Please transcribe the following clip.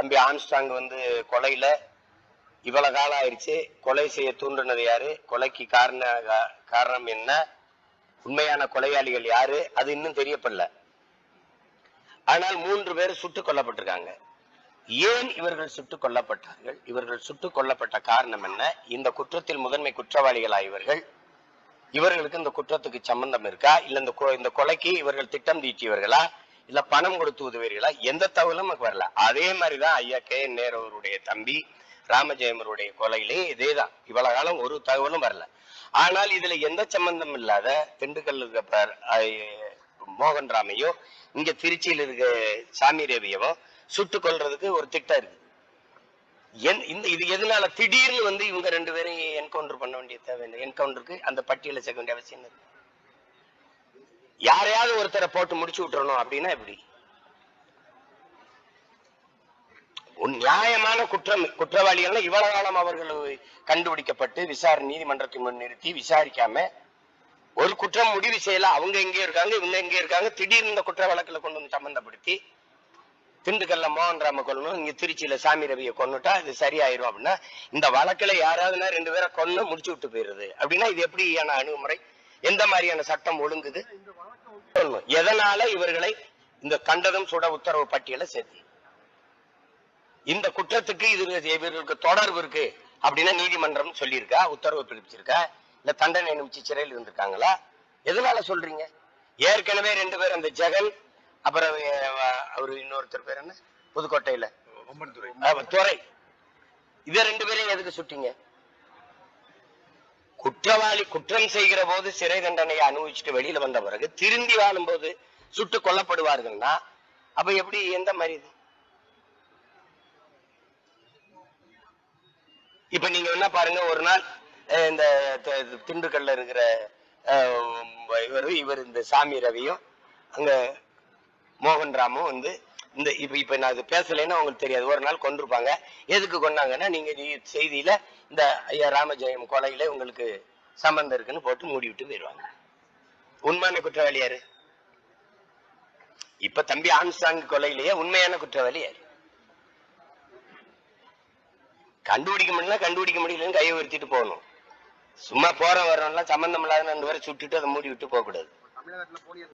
தம்பி ஆம்ஸ்ட்ராங் கொலையில இவ்வளவு காலம் ஆயிடுச்சு. கொலை செய்ய தூண்டினது யாரு, கொலைக்கு காரணம் என்ன, உண்மையான கொலையாளிகள் யாரு, அது இன்னும் தெரியப்படல. ஆனால் 3 பேர் சுட்டுக் கொல்லப்பட்டிருக்காங்க. ஏன் இவர்கள் சுட்டுக் கொல்லப்பட்டார்கள், இவர்கள் சுட்டுக் கொல்லப்பட்ட காரணம் என்ன, இந்த குற்றத்தில் முதன்மை குற்றவாளிகளா இவர்களுக்கு இந்த குற்றத்துக்கு சம்பந்தம் இருக்கா, இல்ல இந்த கொலைக்கு இவர்கள் திட்டம் தீட்டியவர்களா, இல்ல பணம் கொடுத்து உதவியவர்களா, எந்த தகவலும் நமக்கு வரல. அதே மாதிரிதான் ஐயா கே.என். நேரு அவருடைய தம்பி ராமஜெயமருடைய கொலையிலே இதேதான். இவ்வளவு காலம் ஒரு தகவலும் வரல. ஆனால் இதுல எந்த சம்பந்தம் இல்லாத திண்டுக்கல் இருக்க மோகன் ராமையோ, இங்க திருச்சியில் இருக்க சாமி ரவியவோ சுட்டுக் கொள்றதுக்கு ஒரு திட்டம் இருக்கு. இது எதனால திடீர்னு இவங்க 2 பேரையும் என்கவுண்டர் பண்ண வேண்டிய தேவை இல்லை. என்கவுண்டருக்கு அந்த பட்டியலை சேர்க்க வேண்டிய அவசியம் இருக்கு. யாரையாவது ஒருத்தரை போட்டு முடிச்சு விட்டுறணும் அப்படின்னா எப்படி? நியாயமான குற்றவாளிகள் இவ்வளவு காலம் அவர்கள் கண்டுபிடிக்கப்பட்டு நீதிமன்றத்தை முன் நிறுத்தி விசாரிக்காம ஒரு குற்றம் முடிவு செய்யல. அவங்க எங்கே இருக்காங்க, இவங்க எங்கே இருக்காங்க, திடீர்னு இந்த குற்ற வழக்குல கொண்டு வந்து சம்பந்தப்படுத்தி திண்டுக்கல்ல மோகன் ராம கொல்லணும், இங்க திருச்சியில சாமி ரவியை கொன்னுட்டா இது சரியாயிரும் அப்படின்னா, இந்த வழக்குல யாராவதுனா 2 பேரை கொன்னு முடிச்சு விட்டு போயிருது அப்படின்னா இது எப்படியான அணுகுமுறை, எந்த மாதிரியான சட்டம் ஒழுங்குது? எதனால இவர்களை இந்த கண்டதும் சுட உத்தரவு பட்டியலை சேர்த்து இந்த குற்றத்துக்கு இவர்களுக்கு தொடர்பு இருக்கு அப்படின்னா நீதிமன்றம் சொல்லியிருக்கா, உத்தரவு பிறப்பிச்சிருக்கா, இல்ல தண்டனை அனுப்பிச்சு சிறையில் இருந்திருக்காங்களா? எதனால சொல்றீங்க? ஏற்கனவே 2 பேர், அந்த ஜெகன், அப்புறம் அவரு இன்னொருத்தர் பேர் என்ன, புதுக்கோட்டையில துறை, இத 2 பேரையும் எதுக்கு சுட்டீங்க? குற்றவாளி குற்றம் செய்கிற போது சிறை தண்டனையை அனுபவிச்சுட்டு வெளியில வந்த பிறகு திரும்பி வாழும் போது சுட்டு கொல்லப்படுவார்கள்னா அப்ப எப்படி, எந்த மாதிரி இது? இப்ப நீங்க என்ன பாருங்க, ஒரு நாள் இந்த திண்டுக்கல்ல இருக்கிற இவர் இந்த சாமி ரவியும் அங்க மோகன் ராமும் இந்த இப்ப நான் அது பேசலைன்னா உங்களுக்கு தெரியாது. ஒரு நாள் கொண்டிருப்பாங்க. எதுக்கு கொண்டாங்கன்னா, நீங்க செய்தியில இந்த ஐயா ராமஜெயம் கொலையில உங்களுக்கு சம்பந்தம் இருக்குன்னு போட்டு மூடி விட்டு போயிடுவாங்க. உண்மையான குற்றவாளி யாரு? இப்ப தம்பி ஆம்ஸ்ட்ராங் கொலையிலேயே உண்மையான குற்றவாளி யாரு? கண்டுபிடிக்க முடியலன்னு கையை உயர்த்திட்டு போகணும். சும்மா போற வரலாம் சம்பந்தம் இல்லாத 2 பேரை சுட்டுட்டு அதை மூடி விட்டு போக கூடாது.